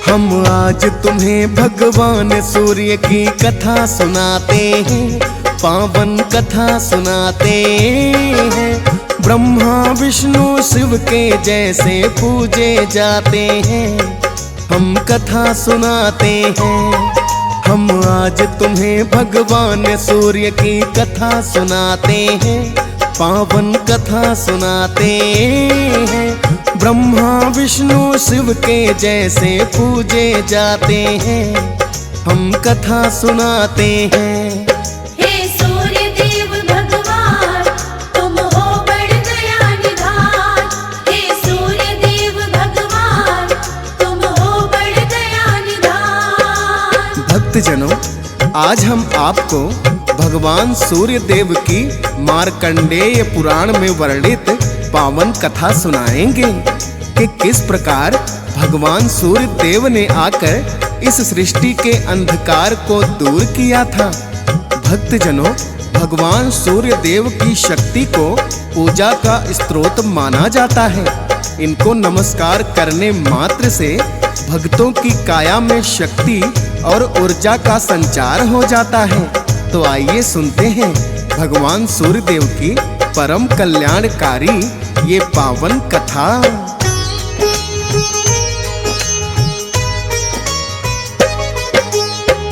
हम आज तुम्हें भगवान सूर्य की कथा सुनाते हैं, पावन कथा सुनाते हैं। ब्रह्मा विष्णु शिव के जैसे पूजे जाते हैं, हम कथा सुनाते हैं। हम आज तुम्हें भगवान सूर्य की कथा सुनाते हैं, पावन कथा सुनाते हैं। ब्रह्मा विष्णु शिव के जैसे पूजे जाते हैं, हम कथा सुनाते हैं। हे सूर्य देव भगवान, तुम हो बड़ दया निधान। हे सूर्य देव भगवान, तुम हो बड़ दया निधान। भक्तजनों, आज हम आपको भगवान सूर्य देव की मार्कंडेय पुराण में वर्णित पावन कथा सुनाएंगे कि किस प्रकार भगवान सूर्य देव ने आकर इस सृष्टि के अंधकार को दूर किया था। भक्तजनों, भगवान सूर्य देव की शक्ति को पूजा का स्रोत माना जाता है। इनको नमस्कार करने मात्र से भक्तों की काया में शक्ति और ऊर्जा का संचार हो जाता है। तो आइए सुनते हैं भगवान सूर्य देव की परम कल्याणकारी ये पावन कथा।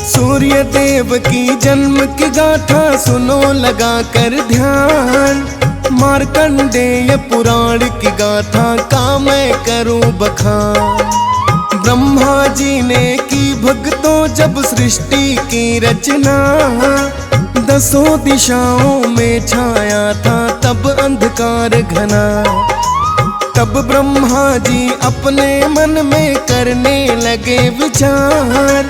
सूर्य देव की जन्म की गाथा सुनो लगा कर ध्यान। मार्कंडेय पुराण की गाथा का मैं करूं बखान। ब्रह्मा जी ने की भक्तों जब सृष्टि की रचना, दसों दिशाओं में छाया था तब अंधकार घना। तब ब्रह्मा जी अपने मन में करने लगे विचार,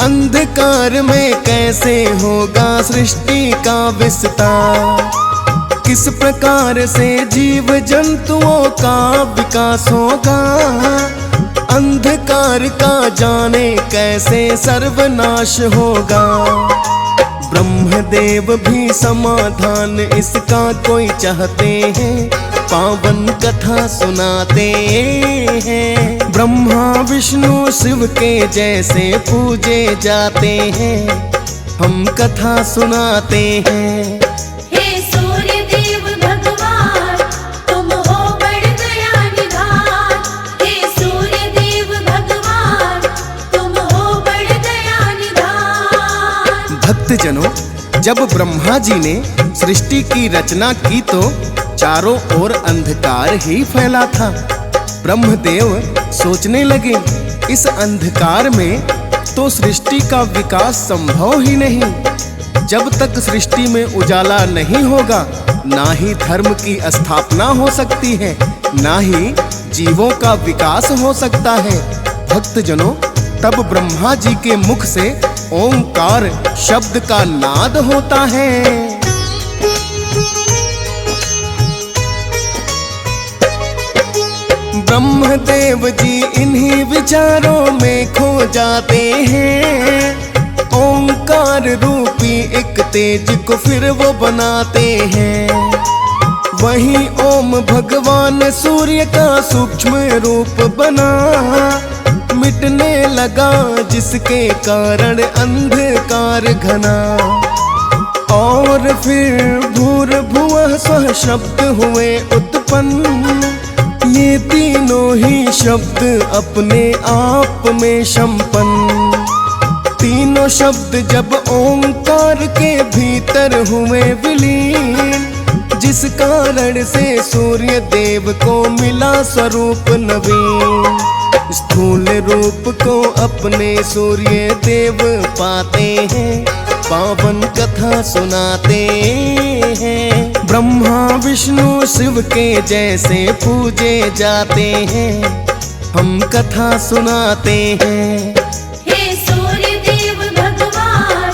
अंधकार में कैसे होगा सृष्टि का विस्तार। किस प्रकार से जीव जंतुओं का विकास होगा, अंधकार का जाने कैसे सर्वनाश होगा। ब्रह्मदेव भी समाधान इसका कोई चाहते हैं, पावन कथा सुनाते हैं। ब्रह्मा विष्णु शिव के जैसे पूजे जाते हैं, हम कथा सुनाते हैं। हे सूर्य देव भगवान, तुम हो बड़ दया निधान। हे सूर्य देव भगवान, तुम हो बड़ दया निधान। भक्तजनों, जब ब्रह्मा जी ने सृष्टि की रचना की तो चारों ओर अंधकार ही फैला था। ब्रह्मदेव सोचने लगे, इस अंधकार में तो सृष्टि का विकास संभव ही नहीं। जब तक सृष्टि में उजाला नहीं होगा, ना ही धर्म की स्थापना हो सकती है, ना ही जीवों का विकास हो सकता है। भक्तजनों, तब ब्रह्मा जी के मुख से ओंकार शब्द का नाद होता है। ब्रह्मदेव जी इन्हीं विचारों में खो जाते हैं। ओंकार रूपी एक तेज को फिर वो बनाते हैं। वहीं ओम भगवान सूर्य का सूक्ष्म रूप बना, मिटने लगा जिसके कारण अंधकार घना। और फिर भूर्भुवः स्वः शब्द हुए उत्पन्न, ये तीनों ही शब्द अपने आप में संपन्न। तीनों शब्द जब ओंकार के भीतर हुए विलीन, जिस कारण से सूर्य देव को मिला स्वरूप नवीन। स्थूल रूप को अपने सूर्य देव पाते हैं, पावन कथा सुनाते हैं। ब्रह्मा विष्णु शिव के जैसे पूजे जाते हैं, हम कथा सुनाते हैं। हे सूर्य देव भगवान,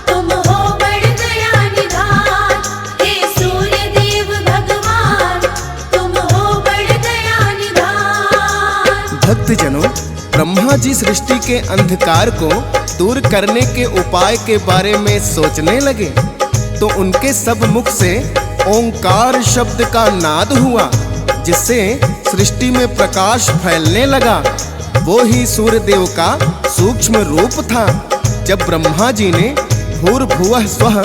तुम हो बड़ दया निधान। हे सूर्य देव भगवान, तुम हो बड़ दया निधान। भक्तजनों, ब्रह्मा जी सृष्टि के अंधकार को दूर करने के उपाय के बारे में सोचने लगे तो उनके सब मुख से ओंकार शब्द का नाद हुआ, जिससे सृष्टि में प्रकाश फैलने लगा। वो ही सूर्य देव का सूक्ष्म रूप था। जब ब्रह्मा जी ने भूर्भुवः स्वः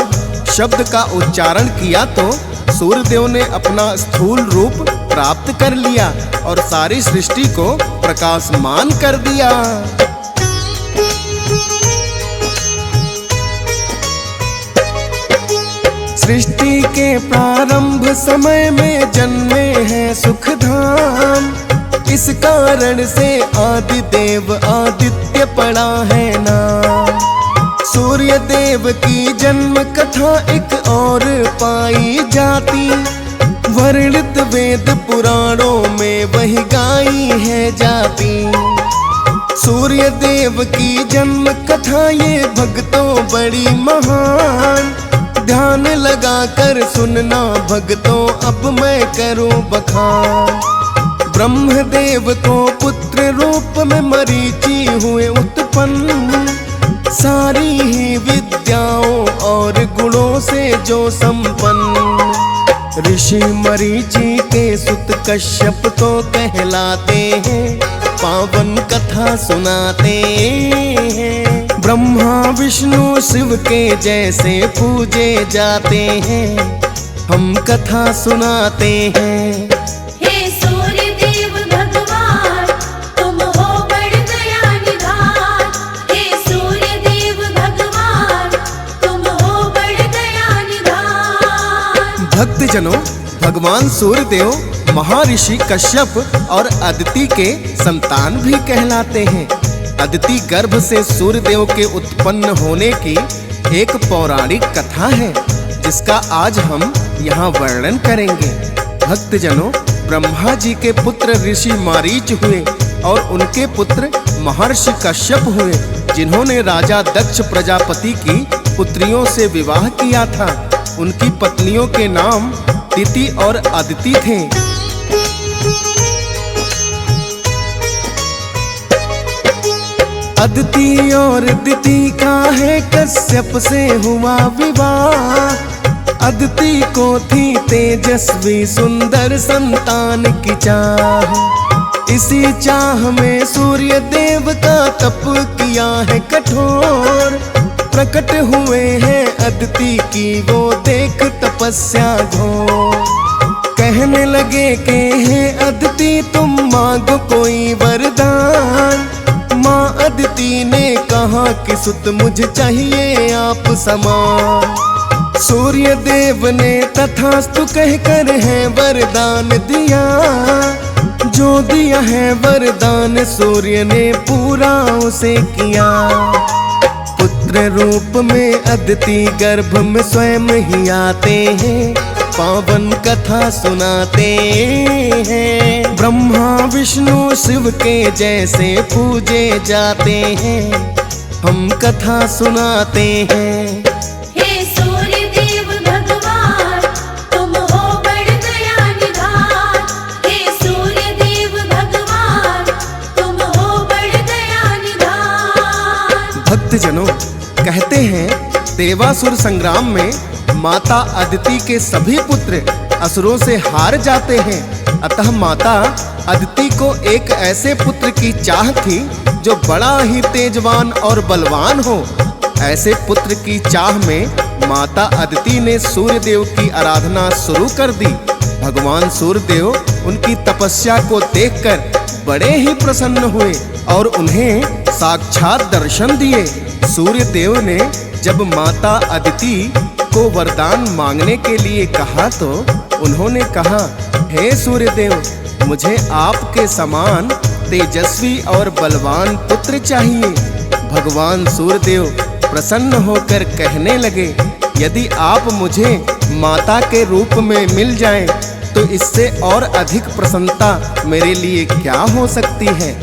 शब्द का उच्चारण किया तो सूर्यदेव ने अपना स्थूल रूप प्राप्त कर लिया और सारी सृष्टि को प्रकाशमान कर दिया। सृष्टि के प्रारंभ समय में जन्मे हैं सुख धाम, इस कारण से आदि देव आदित्य पड़ा है नाम। सूर्य देव की जन्म कथा एक और पाई जाती, वर्णित वेद पुराणों में वही गाई है जाती। सूर्य देव की जन्म कथा ये भक्तों बड़ी महान, ध्यान लगा कर सुनना भक्तों अब मैं करूं बखान। ब्रह्मदेव को पुत्र रूप में मरीचि हुए उत्पन्न, सारी ही विद्याओं और गुणों से जो संपन्न। ऋषि मरीचि के सुत कश्यप तो कहलाते हैं, पावन कथा सुनाते हैं। ब्रह्मा विष्णु शिव के जैसे पूजे जाते हैं, हम कथा सुनाते हैं। हे सूर्य देव भगवान तुम हो बड़ दया निधान। हे सूर्य देव भगवान तुम हो बड़ दया निधान। भक्तजनों, भगवान सूर्यदेव महर्षि कश्यप और अदिति के संतान भी कहलाते हैं। अदिति गर्भ से सूर्यदेव के उत्पन्न होने की एक पौराणिक कथा है, जिसका आज हम यहाँ वर्णन करेंगे। भक्तजनों, ब्रह्मा जी के पुत्र ऋषि मारीच हुए और उनके पुत्र महर्षि कश्यप हुए, जिन्होंने राजा दक्ष प्रजापति की पुत्रियों से विवाह किया था। उनकी पत्नियों के नाम दिति और अदिति थे। अदिति और दिति का है कश्यप से हुआ विवाह। अदिति को थी तेजस्वी सुंदर संतान की चाह, इसी चाह में सूर्य देव का तप किया है कठोर। प्रकट हुए हैं अदिति की वो देख तपस्या घोर। कहने लगे कि हे अदिति तुम मांगो कोई वरदान। माँ अदिति ने कहा कि सुत मुझे चाहिए आप समान। सूर्य देव ने तथास्तु कहकर है वरदान दिया, जो दिया है वरदान सूर्य ने पूरा उसे किया। पुत्र रूप में अदिति गर्भ में स्वयं ही आते हैं, पावन कथा सुनाते हैं। ब्रह्मा विष्णु शिव के जैसे पूजे जाते हैं, हम कथा सुनाते हैं। हे सूर्य देव भगवान तुम हो बड़ दया निधान। हे सूर्य देव भगवान तुम हो बड़ दया निधान। भक्तजनों, कहते हैं देवासुर संग्राम में माता अदिति के सभी पुत्र असुरों से हार जाते हैं। अतः माता अदिति को एक ऐसे पुत्र की चाह थी जो बड़ा ही तेजवान और बलवान हो। ऐसे पुत्र की चाह में माता अदिति ने सूर्यदेव की आराधना शुरू कर दी। भगवान सूर्यदेव उनकी तपस्या को देखकर बड़े ही प्रसन्न हुए और उन्हें साक्षात दर्शन दिए। सूर्यदेव ने जब माता अदिति को वरदान मांगने के लिए कहा तो उन्होंने कहा, हे सूर्यदेव, मुझे आपके समान तेजस्वी और बलवान पुत्र चाहिए। भगवान सूर्यदेव प्रसन्न होकर कहने लगे, यदि आप मुझे माता के रूप में मिल जाएं, तो इससे और अधिक प्रसन्नता मेरे लिए क्या हो सकती है।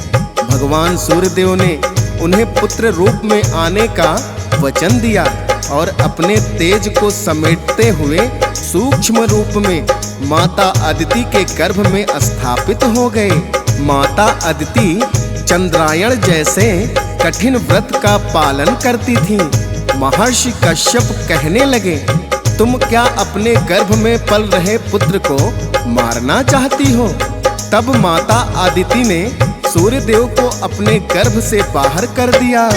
भगवान सूर्यदेव ने उन्हें पुत्र रूप में आने का वचन दिया और अपने तेज को समेटते हुए सूक्ष्म रूप में माता अदिति के गर्भ में स्थापित हो गए। माता अदिति चंद्रायण जैसे कठिन व्रत का पालन करती थी। महर्षि कश्यप कहने लगे, तुम क्या अपने गर्भ में पल रहे पुत्र को मारना चाहती हो? तब माता अदिति ने सूर्य देव को अपने गर्भ से बाहर कर दिया।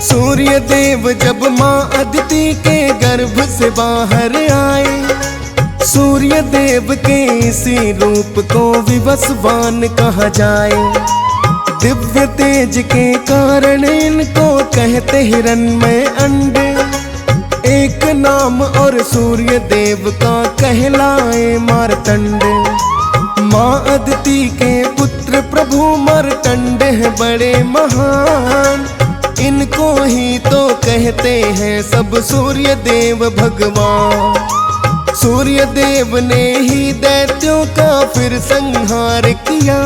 सूर्य देव जब मां अदिति के गर्भ से बाहर आए, सूर्य देव के इसी रूप को विवस्वान कहा जाए। दिव्य तेज के कारण इनको कहते हिरण्मय अंड, एक नाम और सूर्य देव का कहलाए मार्तंड। मां अदिति के पुत्र प्रभु मार्तंड है बड़े महान, इनको ही तो कहते हैं सब सूर्य देव भगवान। सूर्य देव ने ही दैत्यों का फिर संहार किया,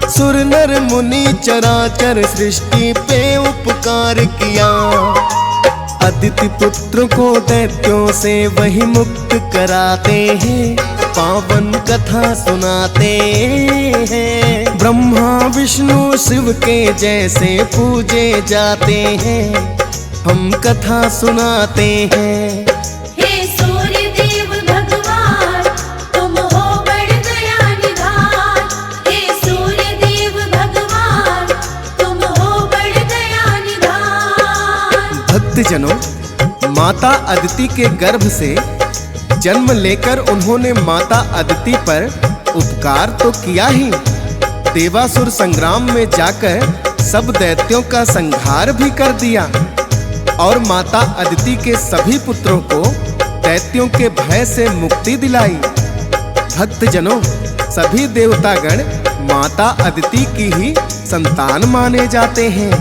सुर नर मुनि चराचर सृष्टि पे उपकार किया। अदिति पुत्र को दैत्यों से वही मुक्त कराते हैं, पावन कथा सुनाते हैं। ब्रह्मा विष्णु शिव के जैसे पूजे जाते हैं, हम कथा सुनाते हैं। हे सूर्य देव भगवान, तुम हो बड़ दया निधान। हे सूर्य देव भगवान, तुम हो बड़ दया निधान। भक्तजनों, माता अदिति के गर्भ से जन्म लेकर उन्होंने माता अदिति पर उपकार तो किया ही, देवासुर संग्राम में जाकर सब दैत्यों का संहार भी कर दिया और माता अदिति के सभी पुत्रों को दैत्यों के भय से मुक्ति दिलाई। भक्तजनों, सभी देवतागण माता अदिति की ही संतान माने जाते हैं।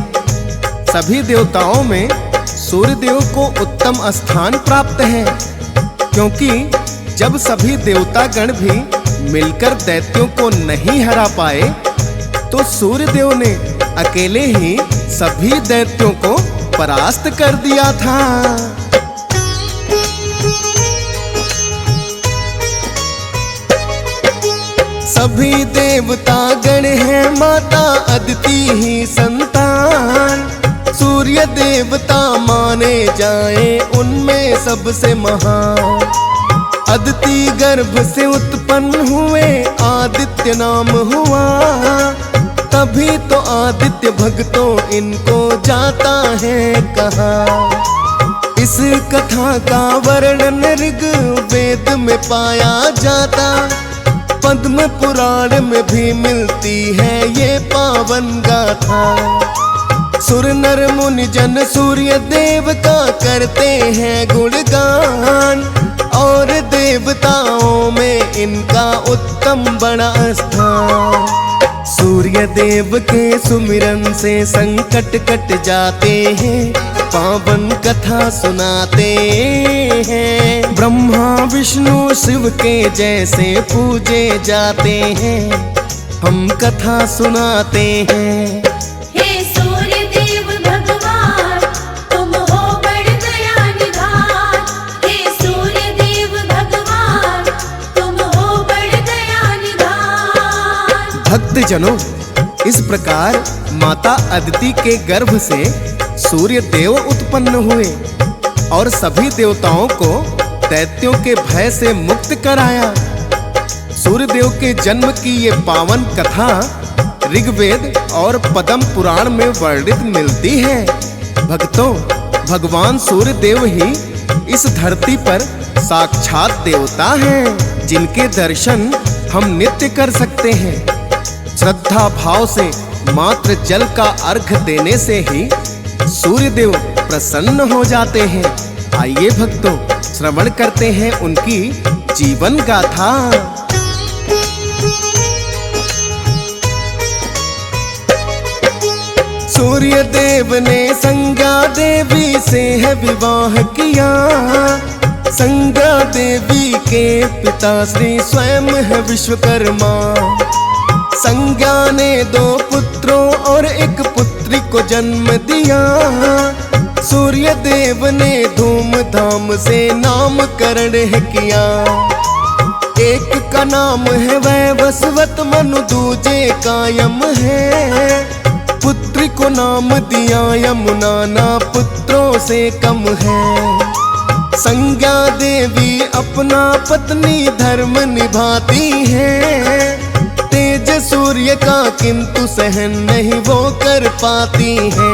सभी देवताओं में सूर्य देव को उत्तम स्थान प्राप्त है, क्योंकि जब सभी देवतागण भी मिलकर दैत्यों को नहीं हरा पाए, तो सूर्य देव ने अकेले ही सभी दैत्यों को परास्त कर दिया था। सभी देवता गण हैं माता अदिति ही संतान, सूर्य देवता माने जाए उनमें सबसे महान। अदिति गर्भ से उत्पन्न हुए आदित्य नाम हुआ, तभी तो आदित्य भक्तों इनको जाता है कहा। इस कथा का वर्णन ऋग्वेद में पाया जाता, पद्म पुराण में भी मिलती है ये पावन गाथा। सुर नर मुनि जन सूर्य देव का करते हैं गुणगान, और देवताओं में इनका उत्तम बड़ा स्थान। सूर्य देव के सुमिरन से संकट कट जाते हैं, पावन कथा सुनाते हैं। ब्रह्मा विष्णु शिव के जैसे पूजे जाते हैं, हम कथा सुनाते हैं। हे सूर्य देव भगवान, तुम हो बड़ दया निधान। हे सूर्य देव भगवान, तुम हो बड़ दया निधान। भक्तजनों, इस प्रकार माता अदिति के गर्भ से सूर्य देव उत्पन्न हुए और सभी देवताओं को दैत्यों के भय से मुक्त कराया। सूर्य देव के जन्म की ये पावन कथा ऋग्वेद और पद्म पुराण में वर्णित मिलती है। भक्तों, भगवान सूर्य देव ही इस धरती पर साक्षात देवता हैं, जिनके दर्शन हम नित्य कर सकते हैं। श्रद्धा भाव से मात्र जल का अर्घ देने से ही सूर्य देव प्रसन्न हो जाते हैं। आइए भक्तों, श्रवण करते हैं उनकी जीवन गाथा। सूर्य देव ने संज्ञा देवी से है विवाह किया। संज्ञा देवी के पिता श्री स्वयं है विश्वकर्मा। संज्ञा ने 2 पुत्रों और 1 पुत्री को जन्म दिया। सूर्य देव ने धूमधाम से नामकरण है किया। एक का नाम है वैवस्वत मनु, दूजे का यम है। पुत्री को नाम दिया यमुना, ना पुत्रों से कम है। संज्ञा देवी अपना पत्नी धर्म निभाती है, तेज सूर्य का किंतु सहन नहीं वो कर पाती है।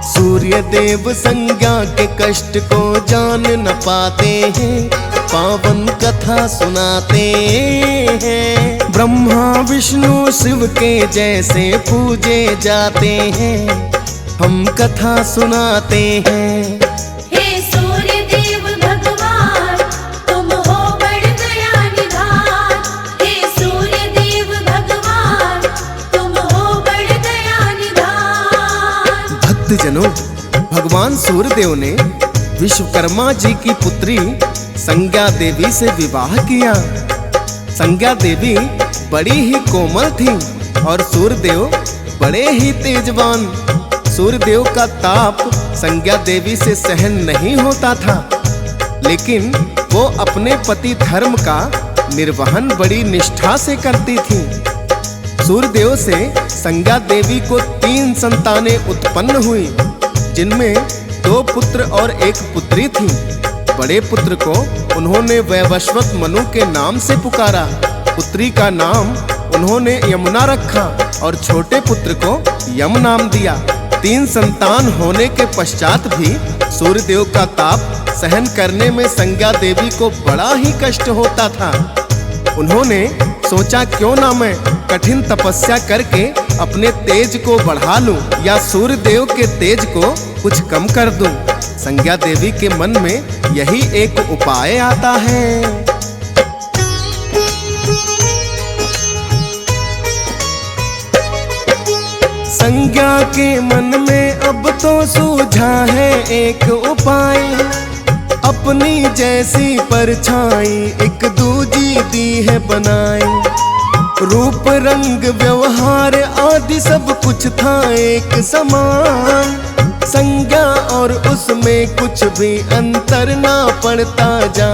सूर्य देव संज्ञा के कष्ट को जान न पाते हैं, पावन कथा सुनाते हैं। ब्रह्मा विष्णु शिव के जैसे पूजे जाते हैं, हम कथा सुनाते हैं। हे सूर्य देव भगवान तुम हो बड़ दया निधान। हे सूर्य देव भगवान तुम हो बड़ दया निधान। भक्तजनों, भगवान सूर्यदेव ने विश्वकर्मा जी की पुत्री संज्ञा देवी से विवाह किया। संज्ञा देवी बड़ी ही कोमल थी और सूर्यदेव बड़े ही तेजवान। सूर्यदेव का ताप संज्ञा देवी से सहन नहीं होता था, लेकिन वो अपने पति धर्म का निर्वहन बड़ी निष्ठा से करती थी। सूर्यदेव से संज्ञा देवी को 3 संतानें उत्पन्न हुई, जिनमें 2 पुत्र और 1 पुत्री थी। बड़े पुत्र को उन्होंने वैवस्वत मनु के नाम से पुकारा, पुत्री का नाम उन्होंने यमुना रखा और छोटे पुत्र को यम नाम दिया। 3 संतान होने के पश्चात भी सूर्यदेव का ताप सहन करने में संज्ञा देवी को बड़ा ही कष्ट होता था। उन्होंने सोचा क्यों ना मैं कठिन तपस्या करके अपने तेज को बढ़ा लूं या सूर्यदेव के तेज को कुछ कम कर दूं। संज्ञा देवी के मन में यही एक उपाय आता है। संज्ञा के मन में अब तो सूझा है एक उपाय, अपनी जैसी परछाई एक दूजी दी है बनाई। रूप रंग व्यवहार आदि सब कुछ था एक समान, संज्ञा और उसमें कुछ भी अंतर ना पड़ता जा।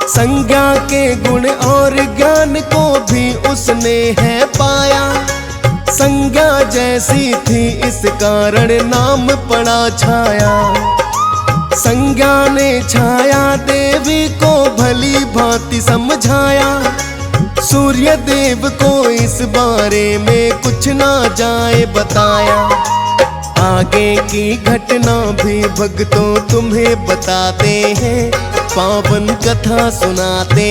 संज्ञा के गुण और ज्ञान को भी उसने है पाया, संज्ञा जैसी थी इस कारण नाम पड़ा छाया। संज्ञा ने छाया देवी को भली भांति समझाया, सूर्य देव को इस बारे में कुछ ना जाए बताया। आगे की घटना भी भक्तों तुम्हें बताते हैं, पावन कथा सुनाते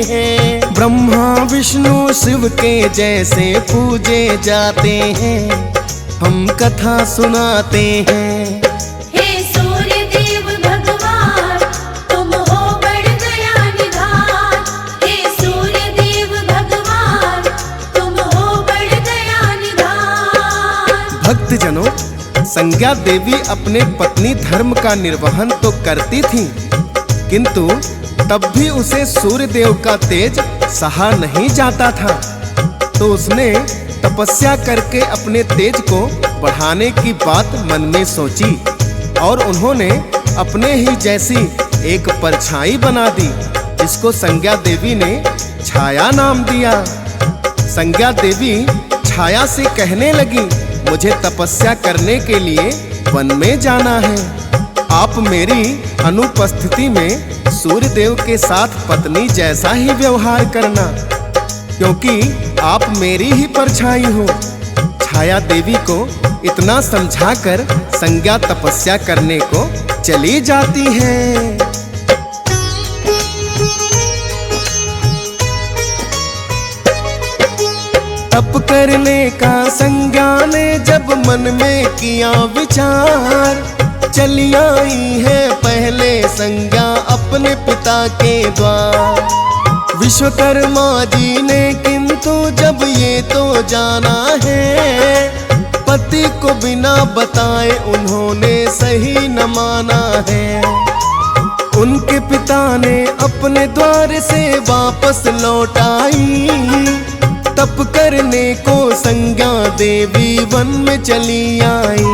हैं। ब्रह्मा विष्णु शिव के जैसे पूजे जाते हैं, हम कथा सुनाते हैं। हे सूर्य देव भगवान तुम हो बड़ दया निधान। हे सूर्य देव भगवान तुम हो बड़ दया निधान। भक्तजनों, संज्ञा देवी अपने पत्नी धर्म का निर्वहन तो करती थी, किंतु तब भी उसे सूर्यदेव का तेज सहा नहीं जाता था। तो उसने तपस्या करके अपने तेज को बढ़ाने की बात मन में सोची और उन्होंने अपने ही जैसी एक परछाई बना दी, जिसको संज्ञा देवी ने छाया नाम दिया। संज्ञा देवी छाया से कहने लगी, मुझे तपस्या करने के लिए वन में जाना है। आप मेरी अनुपस्थिति में सूर्यदेव के साथ पत्नी जैसा ही व्यवहार करना, क्योंकि आप मेरी ही परछाई हो। छाया देवी को इतना समझाकर संज्ञा तपस्या करने को चली जाती है। तप करने का संज्ञा ने जब मन में किया विचार, चली आई है पहले संज्ञा अपने पिता के द्वार। विश्वकर्मा जी ने किंतु जब ये तो जाना है, पति को बिना बताए उन्होंने सही न माना है। उनके पिता ने अपने द्वार से वापस लौट आई, तप करने को संज्ञा देवी वन में चली आई।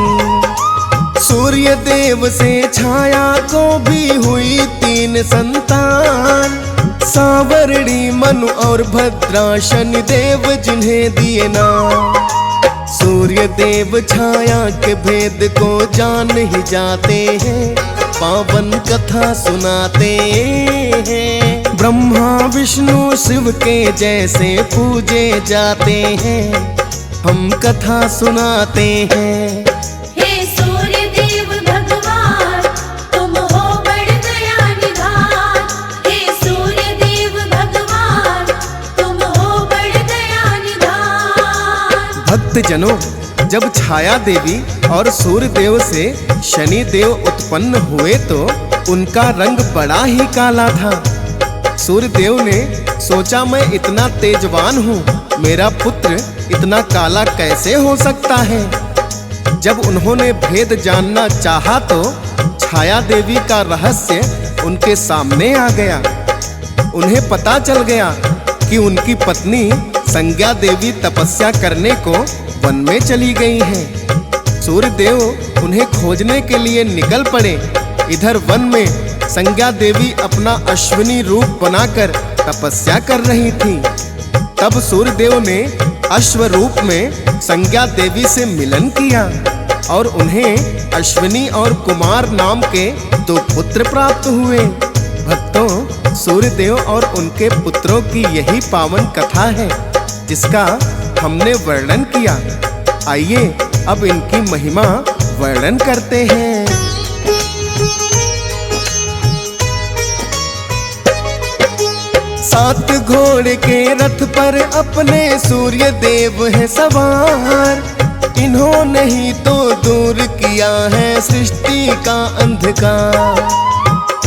सूर्य देव से छाया को भी हुई 3 संतान, सांवरणी मनु और भद्रा शनि देव जिन्हें दिए नाम। सूर्य देव छाया के भेद को जान ही जाते हैं, पावन कथा सुनाते हैं। ब्रह्मा विष्णु शिव के जैसे पूजे जाते हैं, हम कथा सुनाते हैं। हे सूर्य देव भगवान, तुम हो बड़ दया निधान। हे सूर्य देव भगवान, तुम हो बड़ दया निधान। भक्तजनों, जब छाया देवी और सूर्य देव से शनि देव उत्पन्न हुए तो उनका रंग बड़ा ही काला था। सूर्य देव ने सोचा, मैं इतना तेजवान हूँ, मेरा पुत्र इतना काला कैसे हो सकता है। जब उन्होंने भेद जानना चाहा तो छाया देवी का रहस्य उनके सामने आ गया। उन्हें पता चल गया कि उनकी पत्नी संज्ञा देवी तपस्या करने को वन में चली गई हैं। सूर्य देव उन्हें खोजने के लिए निकल पड़े। इधर वन में संज्ञा देवी अपना अश्विनी रूप बनाकर तपस्या कर रही थी। तब सूर्य देव ने अश्व रूप में संज्ञा देवी से मिलन किया और उन्हें अश्विनी और कुमार नाम के 2 पुत्र प्राप्त हुए। भक्तों, सूर्य देव और उनके पुत्रों की यही पावन कथा है जिसका हमने वर्णन किया। आइए अब इनकी महिमा वर्णन करते हैं। सात घोड़े के रथ पर अपने सूर्य देव है सवार। इन्होंने ही तो दूर किया है सृष्टि का अंधकार।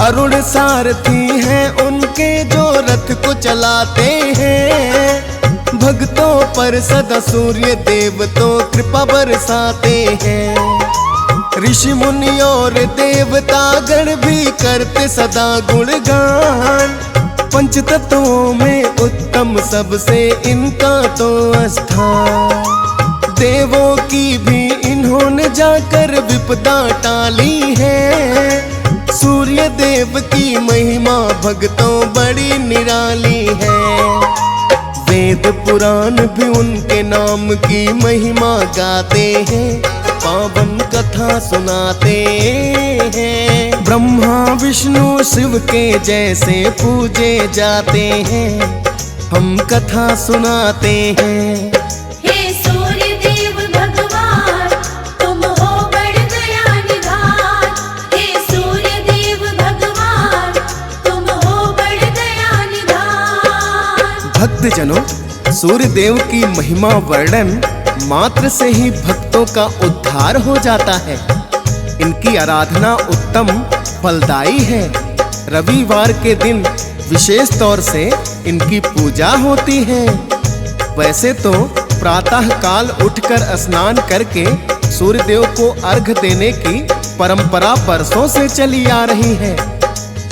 अरुण सारथी हैं उनके जो रथ को चलाते हैं। भक्तों पर सदा सूर्य देव तो कृपा बरसाते हैं। ऋषि मुनि और देवता गण भी करते सदा गुणगान। पंच तत्वों में उत्तम सबसे इनका तो स्थान। देवों की भी इन्होंने जाकर विपदा टाली है। सूर्य देव की महिमा भक्तों बड़ी निराली है। वेद पुराण भी उनके नाम की महिमा गाते हैं, पावन कथा सुनाते हैं। ब्रह्मा विष्णु शिव के जैसे पूजे जाते हैं, हम कथा सुनाते हैं। हे सूर्य देव भगवान, तुम हो बड़ दया निधान। हे सूर्य देव भगवान, तुम हो बड़ दया निधान। भक्तजनों, सूर्य देव की महिमा वर्णन मात्र से ही भक्तों का उद्धार हो जाता है। इनकी आराधना उत्तम फलदायी है। रविवार के दिन विशेष तौर से इनकी पूजा होती है। वैसे तो प्रातः काल उठकर स्नान करके सूर्य देव को अर्घ देने की परंपरा बरसों से चली आ रही है।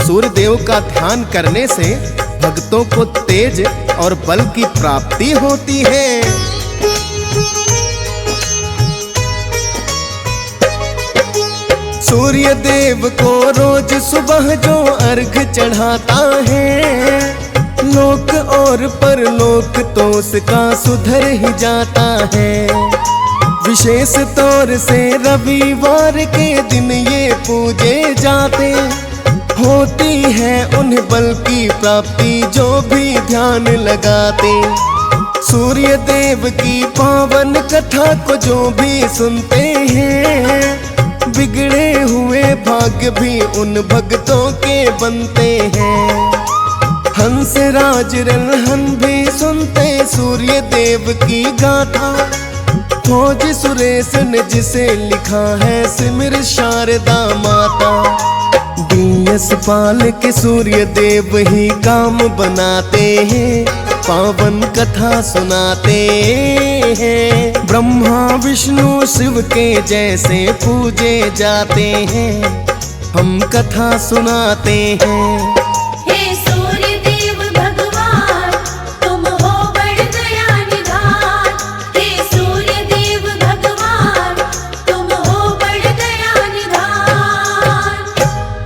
सूर्य देव का ध्यान करने से भक्तों को तेज और बल की प्राप्ति होती है। सूर्य देव को रोज सुबह जो अर्घ चढ़ाता है, लोक और परलोक तो उसका सुधर ही जाता है। विशेष तौर से रविवार के दिन ये पूजे जाते, होती है उन्हें बल की प्राप्ति जो भी ध्यान लगाते। सूर्य देव की पावन कथा को जो भी सुनते हैं, बिगड़े हुए भाग्य भी उन भक्तों के बनते हैं। हंस राज रलहन भी सुनते सूर्य देव की गाथा। खोज सुरेश ने जिसे लिखा है सिमर शारदा माता। डीएस पाल के सूर्य देव ही काम बनाते हैं, पावन कथा सुनाते हैं। ब्रह्मा विष्णु शिव के जैसे पूजे जाते हैं, हम कथा सुनाते हैं।